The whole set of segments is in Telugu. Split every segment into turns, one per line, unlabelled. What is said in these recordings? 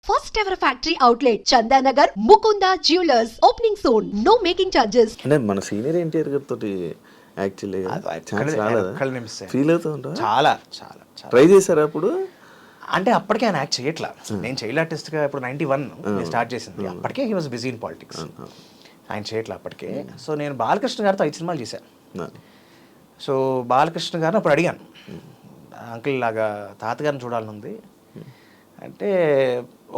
First ever factory outlet, Chandanagar, Mukunda Jewelers, opening soon. No making charges.
అంటే మన సీనియర్ ఎన్టీఆర్ గారితో యాక్చువల్లీ ఛాన్స్ రాలేదా? ఫీల్ అవుతూ ఉంటా
చాలా చాలా చాలా
ట్రై చేశారా అప్పుడు?
అంటే అప్పటికే ఆయన యాక్ట్ చేయట్లా. నేను చైల్డ్ ఆర్టిస్ట్గా ఇప్పుడు 91 నేను స్టార్ట్ చేసింది. అప్పటికే he was busy in politics. ఆయన చేయట్లా అప్పటికే. సో నేను బాలకృష్ణ గారితో 5 సినిమాలు చేశాను. సో బాలకృష్ణ గారిని అప్పుడు అడిగాను, అంకుల్ లాగా తాతగారిని చూడాలని ఉంది అంటే.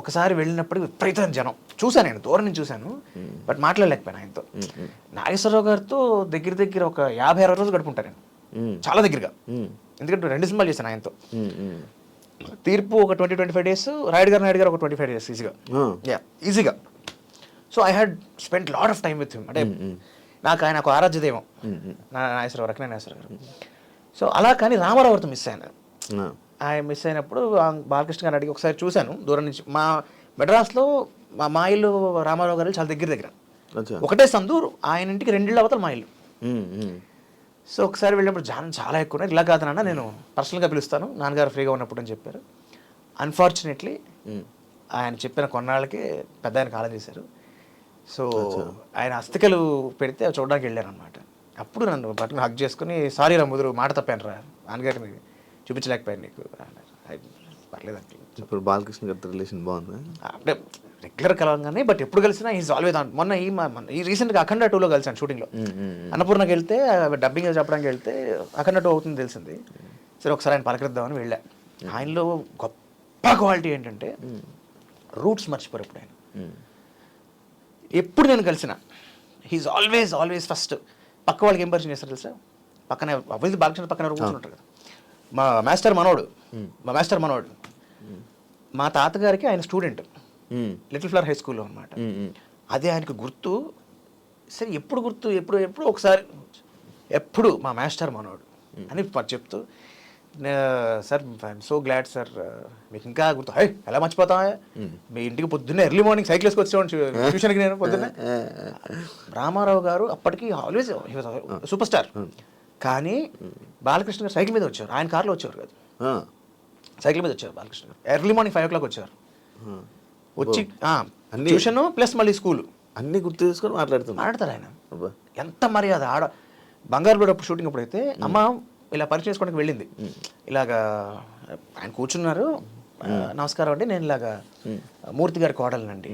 ఒకసారి వెళ్ళినప్పుడు విపరీతమైన జనం చూశాను, నేను దూరం నుంచి చూశాను, బట్ మాట్లాడలేకపోయాను ఆయనతో. నాగేశ్వరరావు గారితో దగ్గర దగ్గర ఒక 50-60 రోజులు గడుపుంటాను నేను, చాలా దగ్గరగా. ఎందుకంటే 2 సినిమాలు చేశాను ఆయనతో. తీర్పు ఒక 20-25 డేస్, నాయుడు గారు ఒక 25 డేస్ ఈజీగా. ఈజీగా. So I had spend lot of time with him. అంటే నాకు ఆయన ఒక ఆరాధ్య దైవం, నాగేశ్వరరావు, రకనే నాగేశ్వరరావు గారు. సో అలా కానీ రామారావు గారితో మిస్ అయ్యాను. ఆయన మిస్ అయినప్పుడు బాలకృష్ణ గారిని అడిగి ఒకసారి చూశాను దూరం నుంచి. మా మెడ్రాస్లో మా ఇల్లు రామారావు గారు చాలా దగ్గర. ఒకటే సందు, ఆయన ఇంటికి 2 ఇళ్ళు అవతల మా ఇల్లు. సో ఒకసారి వెళ్ళినప్పుడు జనం చాలా ఎక్కువ ఉన్నారు. ఇలా కాదనన్నా నేను పర్సనల్గా పిలుస్తాను, నాన్నగారు ఫ్రీగా ఉన్నప్పుడు అని చెప్పారు. అన్ఫార్చునేట్లీ ఆయన చెప్పిన కొన్నాళ్ళకి పెద్ద ఆయన కాలం చేశారు. సో ఆయన అస్థికలు పెడితే అవి చూడడానికి వెళ్ళాను అనమాట. అప్పుడు నన్ను పట్టుకుని హక్ చేసుకుని, సారీ రా ముదురు, మాట తప్పాను రా, నాన్నగారిని చూపించలేకపోయాను నీకు. పర్లేదండి.
ఇప్పుడు బాలకృష్ణ గారితో రిలేషన్ బాగుందా?
అంటే రెగ్యులర్ కలవగానే, బట్ ఎప్పుడు కలిసినా ఈజ్ ఆల్వేస్ ఆన్. మొన్న ఈ రీసెంట్గా అఖండ 2లో కలిసాను షూటింగ్లో. అన్నపూర్ణకి వెళ్తే డబ్బింగ్ చెప్పడానికి వెళ్తే అఖండ 2 అవుతుంది తెలిసింది. సరే ఒకసారి ఆయన పలకరిద్దామని వెళ్ళా. ఆయనలో గొప్ప క్వాలిటీ ఏంటంటే రూట్స్ మర్చిపోరు ఎప్పుడు ఆయన. ఎప్పుడు నేను కలిసిన హీఈస్ ఆల్వేస్ ఫస్ట్ పక్క వాళ్ళకి ఏం పరిచయం చేస్తారు తెలుసా? పక్కనే అభివృద్ధి బాలకృష్ణ పక్కన కూర్చుంటారు కదా, మా మాస్టర్ మనోడు. మా తాతగారికి ఆయన స్టూడెంట్ లిటిల్ ఫ్లవర్ హై స్కూల్లో అనమాట. అదే ఆయనకు గుర్తు. సరే ఎప్పుడు గుర్తు, ఎప్పుడు ఒకసారి ఎప్పుడు మా మాస్టర్ మనోడు అని చెప్తూ, sir I'm so glad sir, మీకు ఇంకా గుర్తు. హై ఎలా మర్చిపోతావా, మీ ఇంటికి పొద్దున్నే ఎర్లీ మార్నింగ్ సైకిల్స్కి వచ్చేవాడిని ట్యూషన్కి. నేను పొద్దున్నే రామారావు గారు అప్పటికి ఆల్వేస్ సూపర్ స్టార్. కానీ బాలకృష్ణ గారు సైకిల్ మీద వచ్చారు, ఆయన కార్లో వచ్చేవారు కాదు, సైకిల్ మీద వచ్చారు బాలకృష్ణ గారు. ఎర్లీ మార్నింగ్ 5 o'clock వచ్చేవారు. వచ్చి ట్యూషన్ ప్లస్ మళ్ళీ స్కూల్
అన్ని గుర్తు చేసుకొని
మాట్లాడతారు ఆయన. ఎంత మర్యాద. బంగారు కూడా షూటింగ్ అప్పుడైతే అమ్మ ఇలా పరిచయం చేసుకోవడానికి వెళ్ళింది. ఇలాగా ఆయన కూర్చున్నారు, నమస్కారం అండి, నేను ఇలాగా మూర్తి గారి కోడలనండి.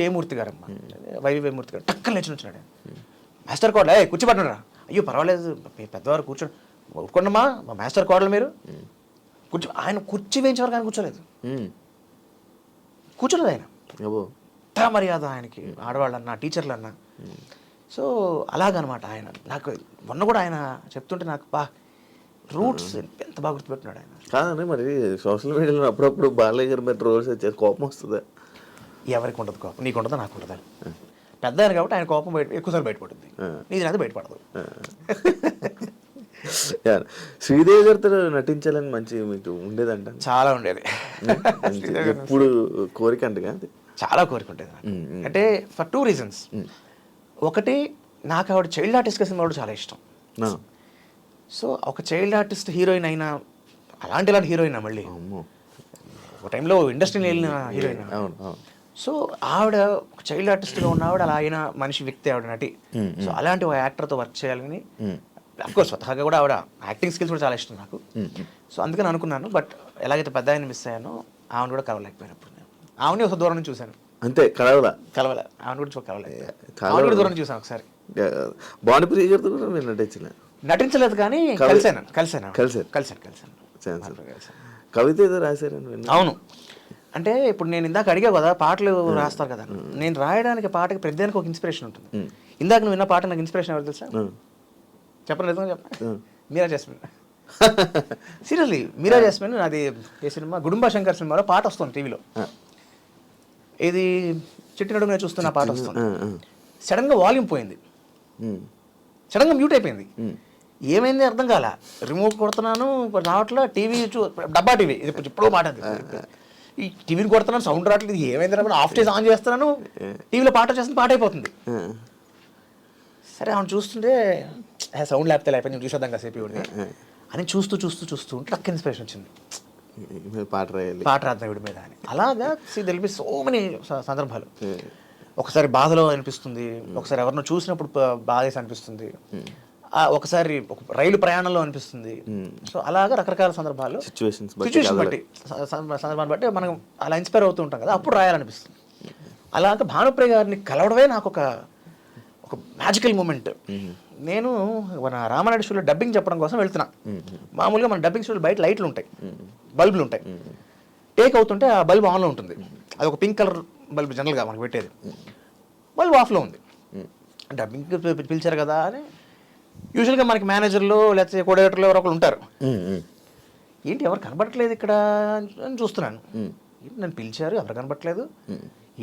ఏ మూర్తి గారు అమ్మ? వైవి మూర్తి గారు. టక్కన లేచి వచ్చినాడు. మాస్టర్ కోడలు, కూర్చోబట్టినరా? అయ్యో పర్వాలేదు పెద్దవారు కూర్చోండి. ఊరుకోండమ్మా, మా మాస్టర్ కోడలు మీరు ఆయన కుర్చీ వేయించేవారు కానీ కూర్చోలేదు ఆయన. ఎంత మర్యాద ఆయనకి, ఆడవాళ్ళన్నా టీచర్లన్నా. సో అలాగనమాట ఆయన. నాకు మొన్న కూడా ఆయన చెప్తుంటే నాకు రూట్స్ ఎంత బాగా గుర్తుపెట్టినాడు ఆయన.
కాదండి, మరి సోషల్ మీడియాలో అప్పుడప్పుడు బాలయ్య గారి మీద ట్రోల్స్ వచ్చేసి కోపం వస్తుందా?
ఎవరికి ఉండదు కోపం, నీకు ఉంటుందా నాకు ఉంటుందా? పెద్ద ఆయన కాబట్టి ఆయన కోపం ఎక్కువసార్లు బయటపడుతుంది, నీది అది బయటపడదు.
శ్రీదేవి గారితో నటించాలని మంచి మీకు ఉండేదంట?
చాలా ఉండేది.
ఎప్పుడు కోరిక అంటగా? చాలా
కోరిక ఉండేది. అంటే ఫర్ 2 reasons. ఒకటి, నాకు ఆవిడ చైల్డ్ ఆర్టిస్ట్గా సినిమా చాలా ఇష్టం. సో ఒక చైల్డ్ ఆర్టిస్ట్ హీరోయిన్ అయినా, అలాంటి హీరోయిన్ మళ్ళీ ఒక టైంలో ఇండస్ట్రీలో వెళ్ళిన హీరోయిన్. సో ఆవిడ ఒక చైల్డ్ ఆర్టిస్ట్గా ఉన్న ఆవిడ అలా అయిన మనిషి, వ్యక్తి ఆవిడ నటి. సో అలాంటి ఒక యాక్టర్తో వర్క్ చేయాలని, అఫ్కోర్స్ స్వతహాగా కూడా ఆవిడ యాక్టింగ్ స్కిల్స్ కూడా చాలా ఇష్టం నాకు. సో అందుకని అనుకున్నాను. బట్ ఎలాగైతే పెద్ద ఆయన మిస్ అయ్యానో ఆవిడ కూడా కలవలేకపోయినప్పుడు నేను ఆవిడని ఒక దూరం నుంచి చూశాను.
అంతే, కలవలే
ఆవిడ కూడా కలవలేదు, దూరం నుంచి చూసాను ఒకసారి.
భానుప్రియ గారితో కూడా మీరు
నటించలేదు కానీ కలిసాను.
కవిత ఏదో రాశారని.
అవును. అంటే ఇప్పుడు నేను ఇందాక అడిగా కదా, పాటలు రాస్తారు కదా. నేను రాయడానికి పాటకి ప్రతిదానికి ఒక ఇన్స్పిరేషన్ ఉంటుంది. ఇందాక నువ్వు విన్న పాట నాకు ఇన్స్పిరేషన్ ఎవరు తెలుసా? చెప్పలేదు మీరా జాస్మిన్. సీరియస్లీ మీరా జాస్మిన్. అది ఏ సినిమా, గుడుంబా శంకర్ సినిమాలో పాట వస్తుంది టీవీలో. ఇది చిట్టినడుగా చూస్తున్న పాట వస్తుంది. సడన్గా వాల్యూమ్ పోయింది, సడన్గా మ్యూట్ అయిపోయింది. ఏమైంది అర్థం కాల. రిమోట్ కొడుతున్నాను రావట్లా, టీవీ డబ్బా టీవీ, ఇది ఎప్పుడో మాట. ఈ టీవీని కొడుతున్నాను, సౌండ్ రావట్లేదు, ఏమైంది ఆఫ్ చేసి ఆన్ చేస్తున్నాను, టీవీలో పాట చేస్తుంది, పాట అయిపోతుంది. సరే ఆమె చూస్తుంటే సౌండ్ లేకపోతే లేకపోతే నేను చూసేద్దాం కాసేపు అని చూస్తూ ఉంటే నాకు ఇన్స్పిరేషన్ వచ్చింది.
పాట రాయాలి,
పాట రాద్దాం వీడి మీద అని. అలాగా తెలిపి సో మెనీ సందర్భాలు. ఒకసారి బాధలో అనిపిస్తుంది, ఒకసారి ఎవరినో చూసినప్పుడు బాధేసి అనిపిస్తుంది, ఒకసారి ఒక రైలు ప్రయాణంలో అనిపిస్తుంది. సో అలాగా రకరకాల సందర్భాల్లో సిచ్యువేషన్ బట్టి సందర్భాన్ని బట్టి మనం అలా ఇన్స్పైర్ అవుతూ ఉంటాం కదా, అప్పుడు రాయాలనిపిస్తుంది. అలాగా భానుప్రియ గారిని కలవడమే నాకు ఒక మ్యాజికల్ మూమెంట్. నేను మన రామానాయుడు షోలో డబ్బింగ్ చెప్పడం కోసం వెళ్తున్నా. మామూలుగా మన డబ్బింగ్ షోలో బయట లైట్లు ఉంటాయి, బల్బులు ఉంటాయి. టేక్ అవుతుంటే ఆ బల్బ్ ఆన్లో ఉంటుంది. అది ఒక పింక్ కలర్ బల్బ్ జనరల్గా మనకు పెట్టేది. బల్బ్ ఆఫ్లో ఉంది. డబ్బింగ్ పిలిచారు కదా అని యూజువల్గా మనకి మేనేజర్లు లేకపోతే కోఆర్డినేటర్లు ఎవరో ఒకరు ఉంటారు. ఏంటి ఎవరు కనబడట్లేదు ఇక్కడ అని చూస్తున్నాను. నన్ను పిలిచారు, ఎవరు కనబడట్లేదు,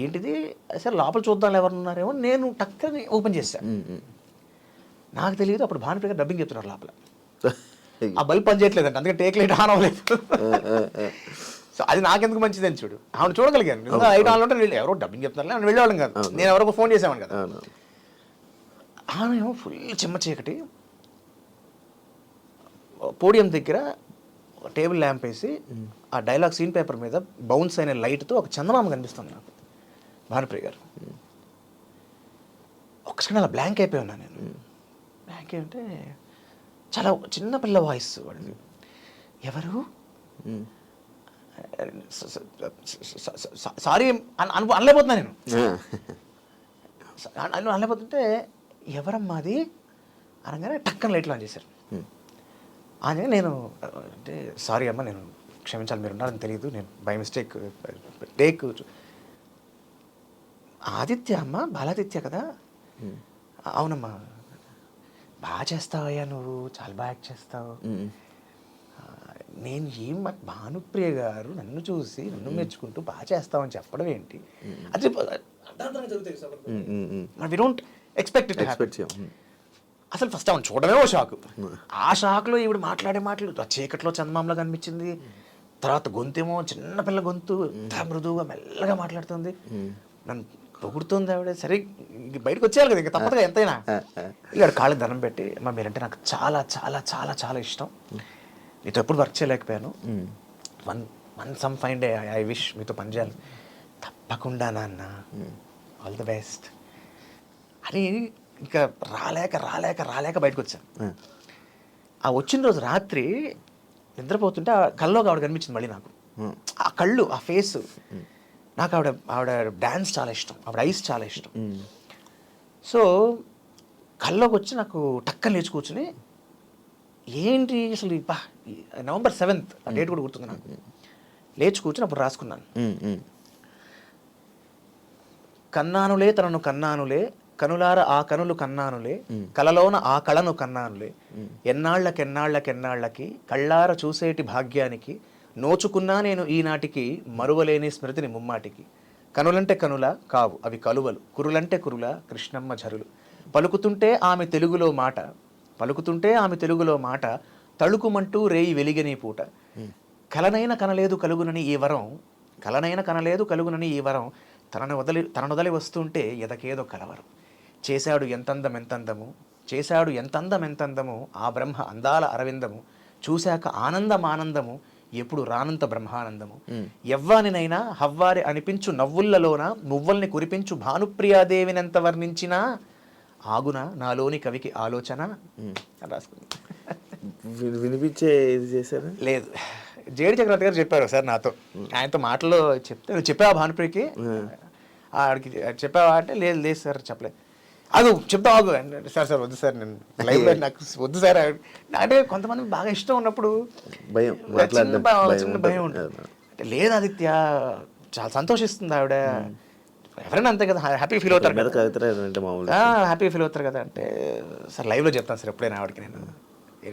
ఏంటిది సరే లోపల చూద్దాం ఎవరున్నారేమో. నేను టక్కని ఓపెన్ చేశాను. నాకు తెలియదు అప్పుడు భానుప్రియ గారు డబ్బింగ్ చెప్తున్నారు లోపల. ఆ బల్బ్ పని చేయట్లేదంట, అందుకే టేక్ లైట్ ఆన్ అవ్వలేదు. సో అది నాకెందుకు మంచిదని చూడు, ఆవిడ చూడగలిగాను. నిజంగా లైట్ ఆన్లో ఉంటే ఎవరో డబ్బింగ్ చెప్తున్నారు అని వెళ్ళేవాళ్ళం కాదు. నేను ఎవరో ఫోన్ చేసామని కదా. ఆమె ఏమో ఫుల్ చిమ్మ చీకటి, పోడియం దగ్గర టేబుల్ ల్యాంప్ వేసి ఆ డైలాగ్ సీన్ పేపర్ మీద బౌన్స్ అయిన లైట్తో ఒక చందమామ కనిపిస్తుంది నాకు. భానుప్రియ గారు ఒక్కసారి అలా బ్లాంక్ అయిపోయి ఉన్నాను నేను. బ్లాంక్ అంటే చాలా చిన్న పిల్ల వాయిస్ వాడిది. ఎవరు సారీ అనలేకపోతున్నా నేను. అనలేకపోతుంటే ఎవరమ్మా అది అనగానే టక్కన లైట్లు ఆన్ చేశారు. అని నేను అంటే సారీ అమ్మ, నేను క్షమించాలి, మీరు ఉన్నారని తెలియదు, నేను బై మిస్టేక్ టేక్. ఆదిత్య అమ్మ, బాలాదిత్య కదా? అవునమ్మా. బాగా చేస్తావయ్యా నువ్వు, చాలా బాగా యాక్ట్ చేస్తావు. నేను ఏం భానుప్రియ గారు నన్ను చూసి నన్ను మెచ్చుకుంటూ బాగా చేస్తావని చెప్పడం ఏంటి? అది వి డోంట్ ఎక్స్పెక్ట్ ఇట్. అసలు ఫస్ట్ ఆమెను చూడమే ఓ షాక్. ఆ షాక్లో ఈవిడ మాట్లాడే మాటలు ఆ చీకట్లో చందమామలా కనిపించింది. తర్వాత గొంతేమో చిన్నపిల్ల గొంతు, మృదువుగా మెల్లగా మాట్లాడుతుంది, నన్ను పొగుడుతుంది ఆవిడ. సరే బయటకు వచ్చేయాలి కదా, ఇంకా తప్పదుగా ఎంతైనా. ఇక్కడ కాళ్ళకి దండం పెట్టి, అమ్మ మీరంటే నాకు చాలా చాలా చాలా చాలా ఇష్టం, మీతో ఎప్పుడు వర్క్ చేయలేకపోయాను, some fine day I wish మీతో పనిచేయాలి. తప్పకుండా నాన్న, ఆల్ ది బెస్ట్ అని ఇంకా రాలేక బయటకు వచ్చాను. ఆ వచ్చిన రోజు రాత్రి నిద్రపోతుంటే ఆ కళ్ళలోకి ఆవిడ కనిపించింది మళ్ళీ నాకు. ఆ కళ్ళు, ఆ ఫేస్, నాకు ఆవిడ డ్యాన్స్ చాలా ఇష్టం, ఆవిడ ఐస్ చాలా ఇష్టం. సో కళ్ళలోకి వచ్చి నాకు టక్కన లేచి కూర్చుని, ఏంటి అసలు November 7th ఆ డేట్ కూడా గుర్తుంది నాకు. లేచి కూర్చుని అప్పుడు రాసుకున్నాను, కన్నానులే తనను కన్నానులే, కనులార ఆ కనులు కన్నానులే, కలలోన ఆ కళను కన్నానులే, ఎన్నాళ్ళకెన్నాళ్ళకి కళ్ళార చూసేటి భాగ్యానికి, నోచుకున్నా నేను ఈనాటికి మరువలేని స్మృతిని ముమ్మాటికి. కనులంటే కనుల కావు అవి కలువలు, కురులంటే కురుల కృష్ణమ్మ ఝరులు, పలుకుతుంటే ఆమె తెలుగులో మాట, తళుకుమంటూ రేయి వెలిగని పూట, కలనైన కనలేదు కలుగునని ఈ వరం, తననొదలి వస్తుంటే ఎదకేదో కలవరం. చేశాడు ఎంతందము ఆ బ్రహ్మ అందాల అరవిందము, చూశాక ఆనందము ఎప్పుడు రానంత బ్రహ్మానందము. ఎవ్వానినైనా హవ్వారి అనిపించు నవ్వుల్లలోన మువ్వల్ని కురిపించు భానుప్రియాదేవినెంత వర్ణించినా ఆగున నాలోని కవికి ఆలోచన అని రాసుకుంది.
వినిపించే ఇది చేశారు?
లేదు, జేడి చక్రవర్తి గారు చెప్పారు సార్ నాతో. ఆయనతో మాటలో చెప్తే, చెప్పావా భానుప్రియకి, ఆడికి చెప్పావా అంటే లేదు సార్ చెప్పలేదు. అది చెప్తా ఆగు సార్ వద్దు సార్, నేను లైవ్లో నాకు వద్దు సార్ అంటే కొంతమంది బాగా ఇష్టం ఉన్నప్పుడు చిన్న భయం ఉంటుంది. లేదు ఆదిత్య, చాలా సంతోషిస్తుంది ఆవిడ, ఎవరైనా అంతే కదా, హ్యాపీ ఫీల్ అవుతారు కదా అంటే సార్ లైవ్లో చెప్తాను సార్ ఎప్పుడైనా ఆవిడకి, నేను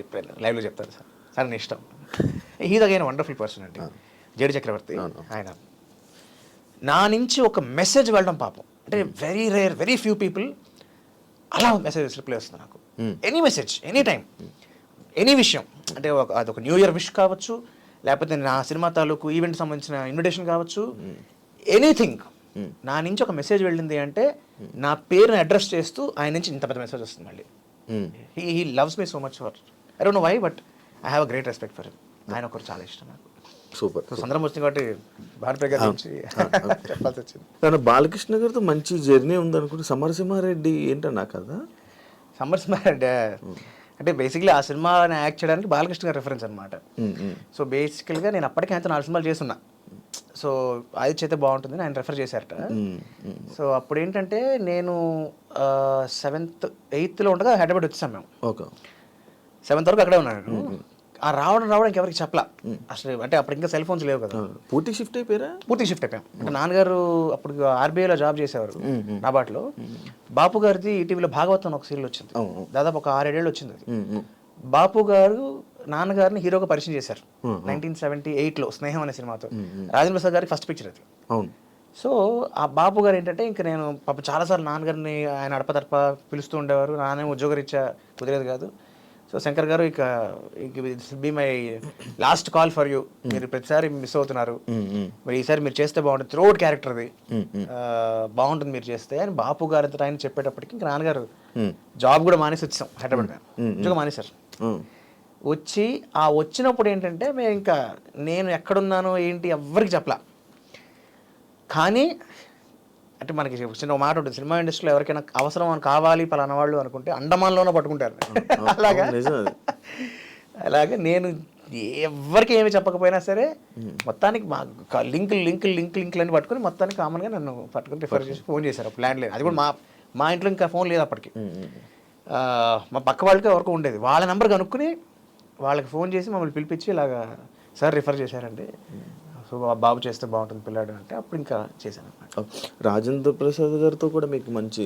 ఎప్పుడైనా లైవ్లో చెప్తాను సార్ నీ ఇష్టం. హీజ్ అగైన్ వండర్ఫుల్ పర్సన్ అండి జేడి చక్రవర్తి. ఆయన నా నుంచి ఒక మెసేజ్ వెళ్ళడం పాపం అంటే very rare, very few people అలా మెసేజెస్ రిప్లై వస్తుంది నాకు. Any message, any time, any విషయం, అంటే అదొక న్యూ ఇయర్ విష్ కావచ్చు, లేకపోతే నా సినిమా తాలూకు ఈవెంట్ సంబంధించిన ఇన్విటేషన్ కావచ్చు, ఎనీథింగ్. నా నుంచి ఒక మెసేజ్ వెళ్ళింది అంటే నా పేరుని అడ్రస్ చేస్తూ ఆయన నుంచి ఇంత పెద్ద మెసేజ్ వస్తుంది మళ్ళీ. He loves me so much for, I don't know why, but I have a great respect for him. ఆయన ఒకరు చాలా ఇష్టం నాకు.
సూపర్.
సో సందర్భం వచ్చింది కాబట్టి భారత గారి గురించి చెప్పాల్సి వచ్చింది.
కానీ బాలకృష్ణ గారితో మంచి జర్నీ ఉందనుకుంటే సమరసింహారెడ్డి ఏంటన్నా కదా.
సమరసింహారెడ్డి అంటే బేసిక్లీ ఆ సినిమా యాక్ట్ చేయడానికి బాలకృష్ణ గారి రెఫరెన్స్ అనమాట. సో బేసికల్గా నేను అప్పటికే ఆయనతో 4 సినిమాలు చేస్తున్నా. సో అది చేస్తే బాగుంటుంది ఆయన రెఫర్ చేశారట. సో అప్పుడు ఏంటంటే నేను 7th 8th ఉండగా హైదరాబాద్ వచ్చేసాం మేము.
ఓకే.
7th వరకు అక్కడే ఉన్నాను. ఆ రావడానికి ఎవరికి చెప్పలా అసలు. అంటే అప్పుడు ఇంకా సెల్ ఫోన్స్ లేవు కదా.
పూర్తి షిఫ్ట్ అయిపోయారా?
పూర్తి షిఫ్ట్ అయిపోయాం. అంటే నాన్నగారు అప్పుడు ఆర్బీఐలో జాబ్ చేసేవారు నాబార్డ్లో. బాపు గారిది ఈటీవీలో భాగవతం ఒక సీరియల్ వచ్చింది, దాదాపు ఒక 6-7 ఏళ్ళు వచ్చింది అది. బాపు గారు నాన్నగారిని హీరోగా పరిచయం చేశారు 1978లో స్నేహం అనే సినిమాతో. రాజేంద్ర ప్రసాద్ గారికి ఫస్ట్ పిక్చర్ అది.
అవును.
సో ఆ బాపు గారు ఏంటంటే ఇంకా నేను పాప చాలాసార్లు నాన్నగారిని ఆయన అడపతడప పిలుస్తూ ఉండేవారు. నాన్న ఉద్యోగరీత్యా కుదిరేది కాదు. సో శంకర్ గారు ఇక be my last call for you, మీరు ప్రతిసారి మిస్ అవుతున్నారు, మరి ఈసారి మీరు చేస్తే బాగుంటుంది, త్రోడ్ క్యారెక్టర్ది బాగుంటుంది మీరు చేస్తే అని బాపు గారు అంతా ఆయన చెప్పేటప్పటికి ఇంకా నాన్నగారు జాబ్ కూడా మానేసి వచ్చాం హైదరాబాద్. ఉద్యోగం మానేశారు. వచ్చి ఆ వచ్చినప్పుడు ఏంటంటే మేము ఇంకా నేను ఎక్కడున్నానో ఏంటి ఎవ్వరికి చెప్పలా. కానీ అంటే మనకి చిన్న మాట ఉంటుంది, సినిమా ఇండస్ట్రీలో ఎవరికైనా అవసరం అని కావాలి పలానా వాళ్ళు అనుకుంటే అండమాన్లోనే పట్టుకుంటారు. అలాగే నేను ఎవరికి ఏమి చెప్పకపోయినా సరే మొత్తానికి మా లింకులు అని పట్టుకుని మొత్తానికి కామన్గా నన్ను పట్టుకుని రిఫర్ చేసి ఫోన్ చేశారు. ప్లాన్ లేదు, అది కూడా మా ఇంట్లో ఇంకా ఫోన్ లేదు అప్పటికి. మా పక్క వాళ్ళకి ఎవరికి ఉండేది, వాళ్ళ నెంబర్ కనుక్కుని వాళ్ళకి ఫోన్ చేసి మమ్మల్ని పిలిపించి ఇలాగా సార్ రిఫర్ చేశారండి, సో బాబు చేస్తే బాగుంటుంది పిల్లాడు అంటే అప్పుడు ఇంకా చేశాను అనమాట.
రాజేంద్ర ప్రసాద్ గారితో కూడా మీకు మంచి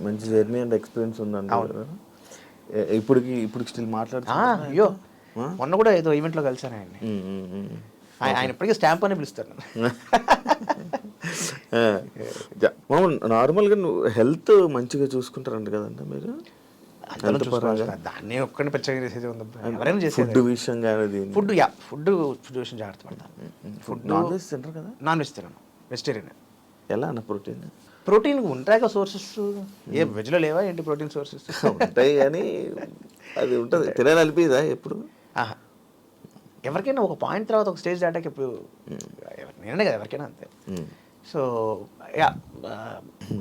మంచి జర్నీ అండ్ ఎక్స్పీరియన్స్ ఉందండి. ఇప్పుడు స్టిల్ మాట్లాడుతున్నా?
అయ్యో మొన్న కూడా ఏదో ఈవెంట్లో కలిసాను ఆయన్ని. ఆయన ఇప్పటికీ స్టాంప్ అని పిలుస్తారు.
నార్మల్గా హెల్త్ మంచిగా చూసుకుంటారంట కదండి మీరు?
దాన్ని ఒక్కడిని పెచ్చగా చేసేది ఉంది, ఎవరైనా చేసేది.
ఫుడ్ విషయం కానీ
ఫుడ్ విషయం జాగ్రత్త పడతాను. ఫుడ్
నాన్ వెజ్ తింటారు కదా?
నాన్ వెజ్ తినను, వెజిటేరియన్.
ఎలా అన్న
ప్రోటీన్ ఉంటాయి కదా సోర్సెస్, ఏ వెజ్లో లేవా ఏంటి ప్రోటీన్ సోర్సెస్?
ఉంటాయి కానీ అది ఉంటుంది, తినాలనిపిదా ఎప్పుడు?
ఎవరికైనా ఒక పాయింట్ తర్వాత ఒక స్టేజ్ దాటాక ఇప్పుడు నేనే కదా ఎవరికైనా అంతే. సో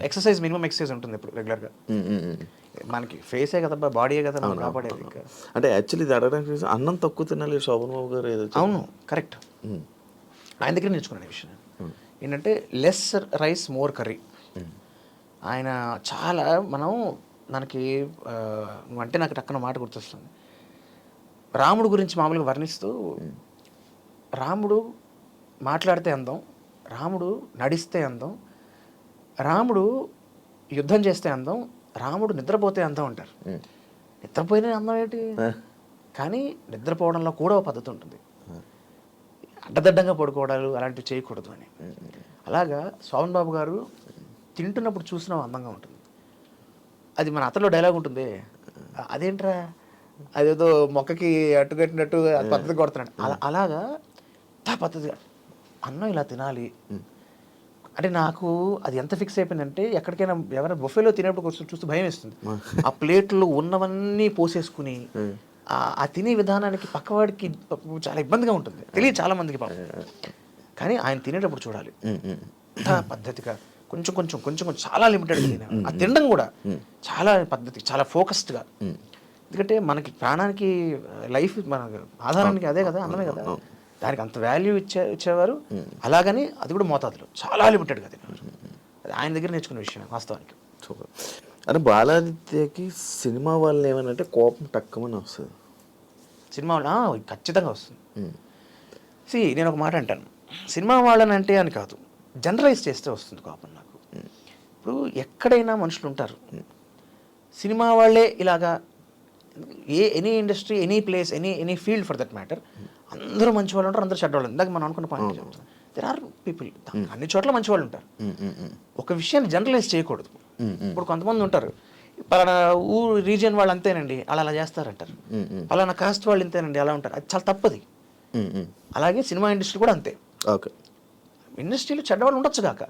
ఎక్సర్సైజ్ మినిమం ఎక్సర్సైజ్ ఉంటుంది ఇప్పుడు రెగ్యులర్గా. మనకి ఫేసే కదా బాడీయే కదా మనం కాపాడేది.
అంటే యాక్చువల్లీ ఇది అడగడానికి అన్నం తక్కువ తినాలి శోభన్ బాబు గారు ఏదో.
అవును కరెక్ట్. ఆయన దగ్గర నేర్చుకున్నాను ఈ విషయం ఏంటంటే లెస్ రైస్ మోర్ కర్రీ. ఆయన చాలా మనకి అంటే నాకు టక్కన మాట గుర్తొస్తుంది. రాముడు గురించి మామూలుగా వర్ణిస్తూ, రాముడు మాట్లాడితే అందం, రాముడు నడిస్తే అందం, రాముడు యుద్ధం చేస్తే అందం, రాముడు నిద్రపోతే అందం అంటారు. నిద్రపోయిన అందం ఏంటి? కానీ నిద్రపోవడంలో కూడా ఒక పద్ధతి ఉంటుంది, అడ్డదడ్డంగా పడుకోవడాలు అలాంటివి చేయకూడదు అని. అలాగా శోభన్ బాబు గారు తింటున్నప్పుడు చూసినా అందంగా ఉంటుంది. అది మన అతలో డైలాగ్ ఉంటుంది, అదేంట్రా అదేదో మొక్కకి అట్టుకట్టినట్టు పద్ధతి కొడుతున్నాడు. అలాగా పద్ధతిగా అన్నం ఇలా తినాలి అంటే నాకు అది ఎంత ఫిక్స్ అయిపోయిందంటే ఎక్కడికైనా ఎవరైనా బొఫేలో తినేప్పుడు చూస్తే భయం వేస్తుంది. ఆ ప్లేట్లో ఉన్నవన్నీ పోసేసుకుని ఆ తినే విధానానికి పక్కవాడికి చాలా ఇబ్బందిగా ఉంటుంది, తెలియదు చాలా మందికి పాపం. కానీ ఆయన తినేటప్పుడు చూడాలి పద్ధతిగా, కొంచెం కొంచెం కొంచెం కొంచెం చాలా లిమిటెడ్గా తినాలి. ఆ తినడం కూడా చాలా పద్ధతి, చాలా ఫోకస్డ్గా. ఎందుకంటే మనకి ప్రాణానికి లైఫ్ మన ఆధారానికి అదే కదా, అన్నమే కదా, దానికి అంత వాల్యూ ఇచ్చేవారు. అలాగని అది కూడా మోతాదులో చాలా లిమిటెడ్గా తినేవారు. అది ఆయన దగ్గర నేర్చుకున్న విషయం వాస్తవానికి.
అంటే బాలాదిత్యకి సినిమా వాళ్ళని ఏమనంటే కోపం తక్కువని వస్తుంది.
సినిమా వాళ్ళ ఖచ్చితంగా వస్తుంది. నేను ఒక మాట అంటాను, సినిమా వాళ్ళని అంటే అని కాదు, జనరలైజ్ చేస్తే వస్తుంది కోపం నాకు. ఇప్పుడు ఎక్కడైనా మనుషులు ఉంటారు, సినిమా వాళ్ళే ఇలాగా any industry, any place, any field for that matter, అందరూ మంచి వాళ్ళు ఉంటారు, అందరూ చెడ్డ వాళ్ళు. ఇందాక మనం అనుకున్న పాయింట్ చెప్తాను, దెర్ ఆర్ పీపుల్, అన్ని చోట్ల మంచి వాళ్ళు ఉంటారు. ఒక విషయాన్ని జనరలైజ్ చేయకూడదు. ఇప్పుడు కొంతమంది ఉంటారు, పలానా ఊరు రీజియన్ వాళ్ళు అంతేనండి అలా చేస్తారంటారు, పలానా కాస్ట్ వాళ్ళు ఇంతేనండి అలా ఉంటారు. అది చాలా తప్పది. అలాగే సినిమా ఇండస్ట్రీ కూడా అంతే.
ఓకే,
ఇండస్ట్రీలో చెడ్డవాళ్ళు ఉండొచ్చు కాక,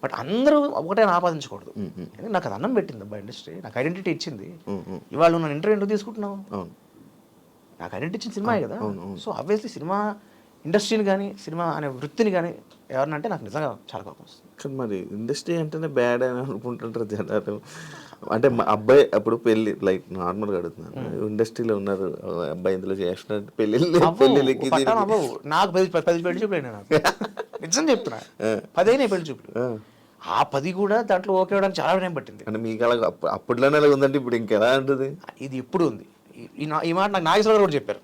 బట్ అందరూ ఒకటే ఆపాదించకూడదు. నాకు అది అన్నం పెట్టింది అబ్బా ఇండస్ట్రీ, నాకు ఐడెంటిటీ ఇచ్చింది. ఇవాళ నన్ను ఇంటర్వ్యూ ఎందుకు తీసుకుంటున్నావు? నాకు ఐడెంటిటీ ఇచ్చిన సినిమాయే కదా. సో ఆబ్వియస్లీ సినిమా ఇండస్ట్రీని కానీ సినిమా అనే వృత్తిని కానీ ఎవరన్నా అంటే నాకు నిజంగా చాలా కోపం వస్తుంది.
కానీ మరి ఇండస్ట్రీ అంటేనే బ్యాడ్ అని అనుకుంటుంటారు జనాలు. అంటే మా అబ్బాయి అప్పుడు పెళ్ళి లైక్ నార్మల్గా అడుగుతున్నాను, ఇండస్ట్రీలో ఉన్నారు అబ్బాయి ఇందులో చేస్తున్నట్టు పెళ్ళిళ్ళకి
నాకు 10 పెళ్లి చూపులు అయినా, నాకు నిజం చెప్తున్నా 10 అయినా పెళ్లి చూపులు. ఆ 10 కూడా దాంట్లో ఓకే అవడానికి చాలా టైం పట్టింది.
అంటే మీకు అలా అప్పట్లోనే అలా ఉందంటే ఇప్పుడు ఇంకెలా ఉంటుంది?
ఇది ఎప్పుడు ఉంది ఈ మాట నాకు నాగేశ్వరరావు కూడా చెప్పారు.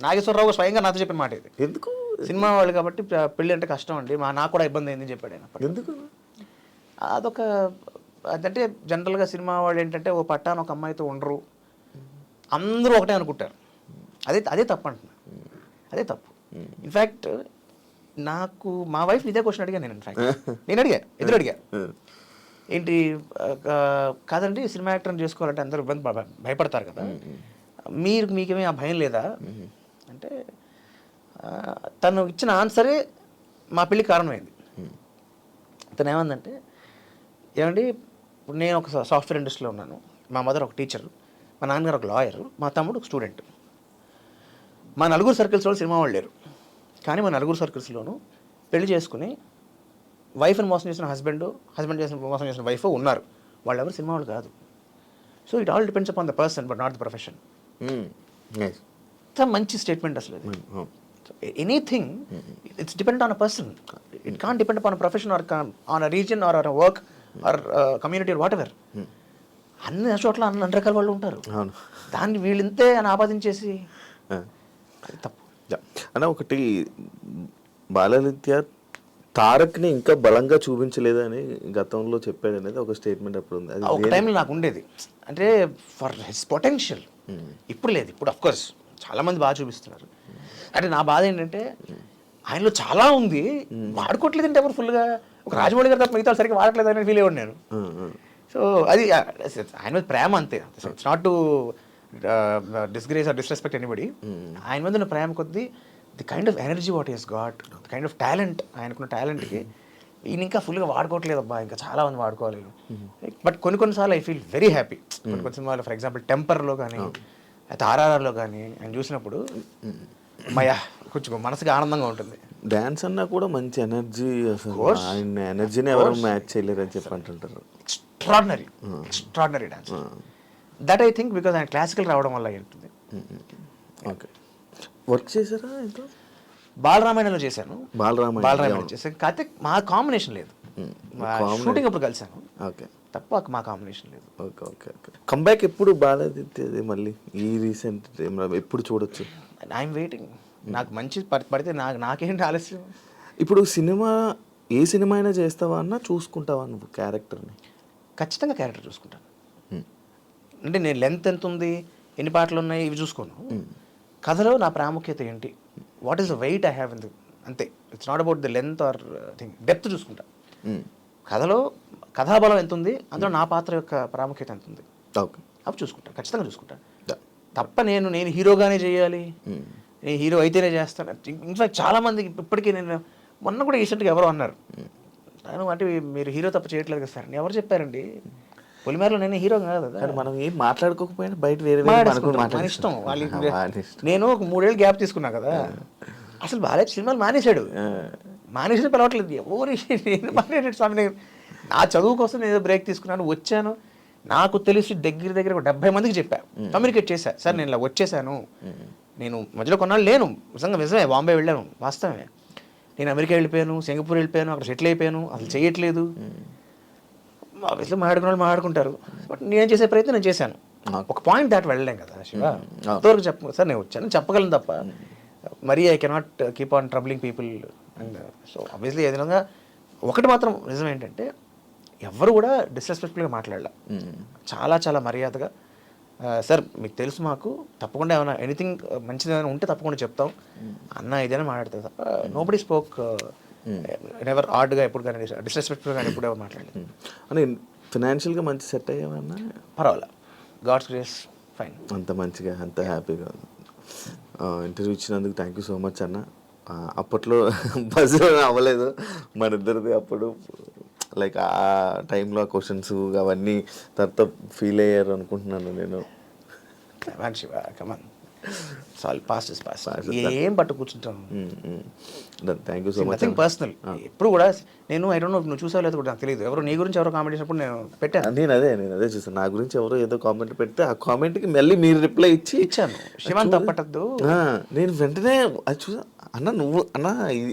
నాగేశ్వరరావు స్వయంగా నాతో చెప్పిన మాట ఇది.
ఎందుకు?
సినిమా వాళ్ళు కాబట్టి పెళ్ళి అంటే కష్టం అండి, నాకు కూడా ఇబ్బంది అయిందని చెప్పాడు ఆయన.
ఎందుకు?
అదొక అదంటే జనరల్గా సినిమా వాళ్ళు ఏంటంటే ఓ పట్టాన ఒక అమ్మాయితో ఉండరు, అందరూ ఒకటే అనుకుంటారు. అదే తప్పు అంటున్నా, అదే తప్పు. ఇన్ఫ్యాక్ట్ నాకు మా వైఫ్ ఇదే క్వశ్చన్ అడిగాను నేను. నేను ఎదురు అడిగా, ఏంటి కాదండి సినిమా యాక్టర్ని చేసుకోవాలంటే అందరూ ఇబ్బంది భయపడతారు కదా, మీకేమీ ఆ భయం లేదా అంటే తను ఇచ్చిన ఆన్సరే మా పెళ్ళికి కారణమైంది. తను ఏమందంటే, ఏమండి ఇప్పుడు నేను ఒక సాఫ్ట్వేర్ ఇండస్ట్రీలో ఉన్నాను, మా మదర్ ఒక టీచర్, మా నాన్నగారు ఒక లాయర్, మా తమ్ముడు ఒక స్టూడెంట్. మా నలుగురు సర్కిల్స్లో సినిమా వాళ్ళు లేరు, కానీ మా నలుగురు సర్కిల్స్లోనూ పెళ్లి చేసుకుని వైఫ్ని మోసం చేసిన హస్బెండ్ మోసం చేసిన వైఫ్ ఉన్నారు, వాళ్ళు ఎవరు సినిమా వాళ్ళు కాదు. So it all depends upon the person but not the profession. మంచి స్టేట్మెంట్ అసలు. Anything it's depend on a person, it can't depend upon a profession or on a region or a work or community or whatever. అన్ని చోట్ల అన్ని రకాల వాళ్ళు ఉంటారు, దాన్ని వీళ్ళంతే అని ఆపాదించేసి తప్పు.
అన్న ఒకటి, బాలనిత్య తారక్ని ఇంకా బలంగా చూపించలేదని గతంలో చెప్పాడు అనేది ఒక స్టేట్మెంట్ అప్పుడు ఉంది. అది
ఒక టైంలో నాకు ఉండేది, అంటే ఫర్ హిస్ పొటెన్షియల్. ఇప్పుడు లేదు, ఇప్పుడు అఫ్కోర్స్ చాలామంది బాగా చూపిస్తున్నారు. అంటే నా బాధ ఏంటంటే ఆయనలో చాలా ఉంది, వాడుకోవట్లేదంటే ఎవరు ఫుల్గా. ఒక రాజమౌళి గారు తప్ప మిగతా సరిగ్గా వాడట్లేదు అని ఫీల్ అయ్యాడు నేను. సో అది ఆయన మీద ప్రేమ అంతే, it's not to disgrace or disrespect anybody. ఆయన మీద ఉన్న ప్రేమ కొద్దీ the kind of energy what is got, the kind of talent, ఆయనకున్న టాలెంట్కి ఈయన ఇంకా ఫుల్గా వాడుకోవట్లేదు అబ్బా, ఇంకా చాలా మంది వాడుకోవాలి. బట్ కొన్నిసార్లు ఐ ఫీల్ వెరీ హ్యాపీ. కొన్ని సినిమాలు ఫర్ ఎగ్జాంపుల్ టెంపర్లో కానీ అయితే ఆర్ఆర్ఆర్లో కానీ ఆయన చూసినప్పుడు మయా కొంచెం మనసుకి ఆనందంగా ఉంటుంది.
డాన్స్ అన్నా కూడా మంచి ఎనర్జీ, అసలు ఆయన ఎనర్జీని ఎవరు మ్యాచ్ చేయలేరు అని చెప్పి అంటుంటారు.
Extraordinary dance that I think because ఆయన క్లాసికల్ రావడం వల్ల ఉంటుంది.
ఓకే, వర్క్ చేశారా ఇంకా?
బాలరామాయణంలో చేశాను,
బాలరామాయణం
చేశాను, కాకపోతే మా కాంబినేషన్ లేదు. షూటింగ్ అప్పుడు కలిసాను,
ఓకే,
తప్ప మా కాంబినేషన్ లేదు.
Okay okay okay. కంబ్యాక్ ఎప్పుడు బాలనిత్యది మళ్ళీ ఈ రీసెంట్ ఎప్పుడు చూడొచ్చు?
I'm waiting. నాకు మంచి పడితే నాకేంటి ఆలస్యం.
ఇప్పుడు సినిమా ఏ సినిమా అయినా చేస్తావా అన్నా చూసుకుంటావా నువ్వు క్యారెక్టర్ని?
ఖచ్చితంగా క్యారెక్టర్ చూసుకుంటాను. అంటే నేను లెంత్ ఎంత ఉంది, ఎన్ని పాటలు ఉన్నాయి ఇవి చూసుకోను. కథలో నా ప్రాముఖ్యత ఏంటి, what is the weight I have in the, అంతే. It's not about the length or thing, depth చూసుకుంటా. కథలో కథాబలం ఎంత ఉంది, అందులో నా పాత్ర యొక్క ప్రాముఖ్యత ఎంత ఉంది, అవి చూసుకుంటాను, ఖచ్చితంగా చూసుకుంటాను. తప్ప నేను హీరోగానే చేయాలి, నేను హీరో అయితేనే చేస్తాను. ఇన్ఫాక్ట్ చాలామందికి ఇప్పటికీ, నేను మొన్న కూడా రీసెంట్గా ఎవరో అన్నారు, అంటే మీరు హీరో తప్ప చేయట్లేదు కదా సార్. ఎవరు చెప్పారండి, పొలిమేరలో నేను హీరో కాదు కదా.
మనం ఏం మాట్లాడుకోకపోయినా బయట వేరే
మన ఇష్టం వాళ్ళకి. నేను ఒక 3 ఏళ్ళు గ్యాప్ తీసుకున్నా కదా, అసలు బాలయ్య సినిమాలు మానేసిన పిలవట్లేదు ఎవరు. నేను మానేసాడు స్వామి, నేను నా చదువు కోసం నేను ఏదో బ్రేక్ తీసుకున్నాను, వచ్చాను. నాకు తెలిసి దగ్గర ఒక 70 మందికి చెప్పాను, కమ్యూనికేట్ చేశాను, సార్ నేను ఇలా వచ్చేసాను, నేను మధ్యలో కొన్నాళ్ళు లేను, నిజమే బాంబే వెళ్ళాను, వాస్తవమే. నేను అమెరికా వెళ్ళిపోయాను, సింగపూర్ వెళ్ళిపోయాను, అక్కడ సెటిల్ అయిపోయాను, అసలు చేయట్లేదు. ఆబ్వియస్లీ మాట్లాడుకున్న వాళ్ళు మాట్లాడుకుంటారు, బట్ నేను చేసే ప్రయత్నం నేను చేశాను. ఒక పాయింట్ దాటి వెళ్ళలేం కదా శివ, అంతవరకు సార్ నేను వచ్చాను చెప్పగలను తప్ప, మరీ I cannot keep on troubling people. And so obviously ఏ విధంగా ఒకటి మాత్రం నిజం ఏంటంటే, ఎవరు కూడా డిస్రెస్పెక్ట్ఫుల్గా మాట్లాడాల, చాలా మర్యాదగా, సార్ మీకు తెలుసు మాకు, తప్పకుండా ఏమైనా ఎనీథింగ్ మంచిది ఏమైనా ఉంటే తప్పకుండా చెప్తాం అన్న, ఇదైనా మాట్లాడతారు తప్ప నోబడీ స్పోక్ నెవర్ ఆర్డ్గా ఎప్పుడు కానీ డిస్రెస్పెక్ట్ఫుల్గా కానీ ఎప్పుడు ఎవరు మాట్లాడలేదు.
అంటే ఫినాన్షియల్గా మంచి సెట్ అయ్యామన్నా
పర్వాలేదు, గాడ్స్ గ్రేస్, ఫైన్.
అంత మంచిగా అంత హ్యాపీగా ఇంటర్వ్యూ ఇచ్చినందుకు థ్యాంక్ యూ సో మచ్ అన్న. అప్పట్లో బజ్ అవ్వలేదు మన ఇద్దరిది అప్పుడు, లైక్ ఆ టైంలో క్వశ్చన్స్ అవన్నీ తర్వాత ఫీల్ అయ్యారు అనుకుంటున్నాను నేను.
Shiva come on. Sorry past is past.
Past is
ఏం పట్టు కూర్చుంటాను.
Thank you so much.
Nothing personal. ఎప్పుడు కూడా నేను ఐ డోంట్ నో నువ్వు చూసావు లేదు కూడా నాకు తెలియదు. ఎవరో నీ గురించి ఎవరో కామెంట్ చేసినప్పుడు నేను పెట్టాను.
నేను అదే చూసాను. నా గురించి ఎవరో ఏదో కామెంట్ పెడితే ఆ కామెంట్కి మళ్ళీ మీరు రిప్లై
ఇచ్చాను. శివాన్ తప్పట్టద్దు.
నేను వెంటనే అది చూసా. అన్న నువ్వు అన్న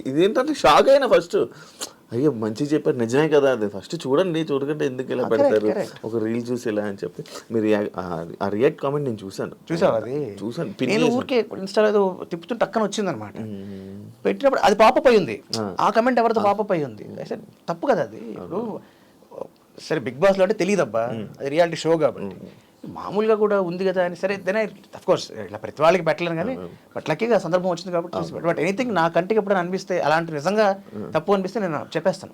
ఇదేంటంటే షాక్ అయినా ఫస్ట్. అయ్యో మంచిగా చెప్పారు, నిజమే కదా, అది ఫస్ట్ చూడకంటే ఎందుకు ఇలా పెడతారు ఒక రీల్ చూసి ఇలా అని చెప్పి మీరు ఆ రియాక్ట్ కామెంట్ నేను
చూసావు అది
చూసాను.
నేను ఊరికే ఇన్స్టాలో ఏదో తిప్పుతుంటే టక్కన వచ్చింది అనమాట. పెట్టినప్పుడు అది పాపప్ అయ్యింది. ఆ కమెంట్ ఎవరితో పాపప్ అయ్యింది. తప్పు కదా అది. ఇప్పుడు సరే బిగ్ బాస్లో అంటే తెలియదబ్బా, అది రియాలిటీ షో కాబట్టి మామూలుగా కూడా ఉంది కదా అని. సరే దెన్ అఫ్ కోర్స్ ఇట్లా ప్రతి వాళ్ళకి పెట్టలేను కానీ బట్ లక్కీగా సందర్భం వచ్చింది కాబట్టి. బట్ ఎనీథింగ్ నా కంటికి ఎప్పుడైనా అనిపిస్తే అలాంటి నిజంగా తప్పు అనిపిస్తే నేను చెప్పేస్తాను.